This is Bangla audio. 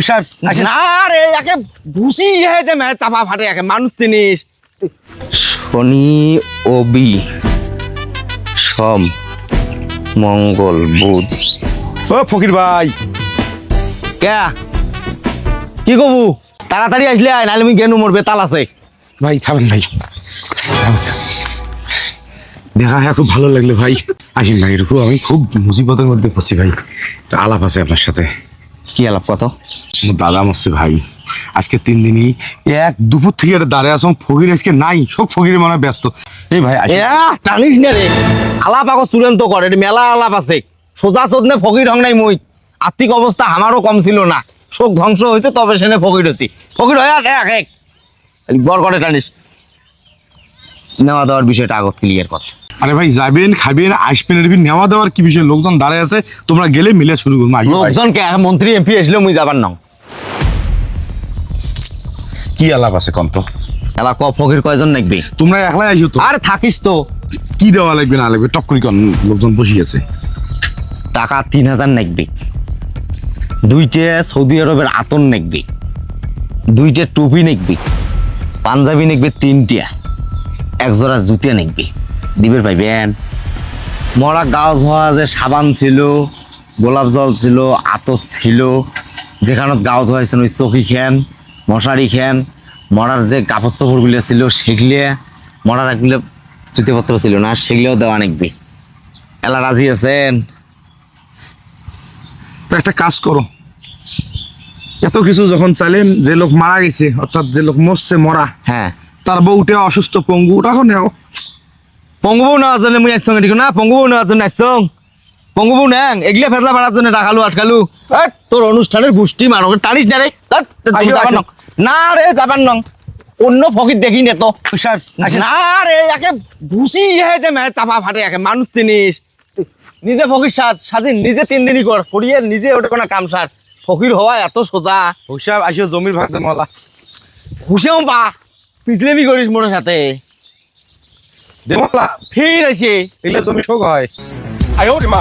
সাহেব আসেন। না রে একে ভুসি হে দে মে চাপা ফাটে একে মানুষ চিনিস শনি অবি সোম মঙ্গল বুধ ও ফকির ভাই, কে কি কবু তাড়াতাড়ি আসলে আয় নাহলে আমি গেনু মোর বেতাল আছে ভাই থামেন ভাই, দেখা হ্যাঁ খুব ভালো লাগলো ভাই। আসেন ভাই, এরকম আমি খুব মুসিবতের মধ্যে পড়ছি ভাই, একটা আলাপ আছে আপনার সাথে। কি আলাপ কত আমার দাদা মরছে ভাই, আজকে 3 দিনই এক দুপুর থেকে একটা দাঁড়িয়ে আসলাম, ফকির আজকে নাই, সব ফকিরের মনে হয় ব্যস্ত। এই ভাই আসেন। টানিস না রে আলাপ আগো চূড়ান্ত করে মেলা আলাপ আছে সোজা চোদনে ফকির হং নাই মুই আর্থিক অবস্থা আমারও কম ছিল না শোক ধ্বংস হয়েছে তবে সেনে ফকির হচ্ছি ফকির হয়ে এক এক বর করে টানিস নেওয়া দেওয়ার বিষয়টা আগত ক্লিয়ার কর আরে ভাই যাবেন খাবেন আসবেন, এর নেওয়া দেওয়ার কি বিষয়? লোকজন দাঁড়ায় আছে, তোমরা গেলে মিলে শুরু করবো। আসেন ভাই। লোকজন কে মন্ত্রী এমপি আসলে মুই যাবার নাও কি আলাপ আছে কন্ত? এলা ক ফকির কয়জন নাকবি তোমরা একলাই আইসো তো, আর থাকিস তো কি দেওয়া লাগবে না লাগবে টপ করি কন, লোকজন বসে আছে। টাকা 3000 নাকবি 2টে সৌদি আরবের আতন নাকবি 2টে টুপি নাকবি পাঞ্জাবি নাকবি 3টা একজোড়া জুতিয়া নাকবি দিবের পাইবেন মরা গাও ধোয়া যে সাবান ছিল গোলাপ জল ছিল আতস ছিল যেখানত গাও ধোয়াইছেন ওই চকি খেন মশারি খেন মরার যে কাপড় চোপড়গুলো ছিল সেগুলো মরার একগুলো জুতিপত্র ছিল না সেগুলোও দেওয়া নাকবি এলা রাজি আছেন তো একটা কাজ করো, এত কিছু যখন চাইলেন, যে লোক মারা গেছে অর্থাৎ যে লোক মরছে মরা, হ্যাঁ তার বউটা অসুস্থ পঙ্গু, রাখো নেও। পঙ্গবু নেওয়ার জন্য মুই আসছং এদিকে না পঙ্গবু নেওয়ার জন্য আসছং পঙ্গবু নেন এগুলা ফেসলা ভাড়ার জন্য ডাকালু আটকালু তোর অনুষ্ঠানের গোষ্ঠী মানুষ টানিস না রে ধ্যাৎ, আসো, যাবার আসো। নং। না রে যাবার নং অন্য ফকির দেখি নে তো সাহেব আসেন। না রে একে ভুসি হে দে মে চাপা ফাটে একে মানুষ চিনিস নিজে ফকির সাজিন নিজে 3 দিনই করিয়ে নিজে ওটা কোনো কাম সার ফকির হওয়া এত সোজা সাহেব আসিও জমির ভাগ দেন ওলা। হুসেও পা পিছলেমি করিস মোর সাথে দেওয়ালা ফির আসে এগুলো জমি শোক হয়। আয় ওরে মা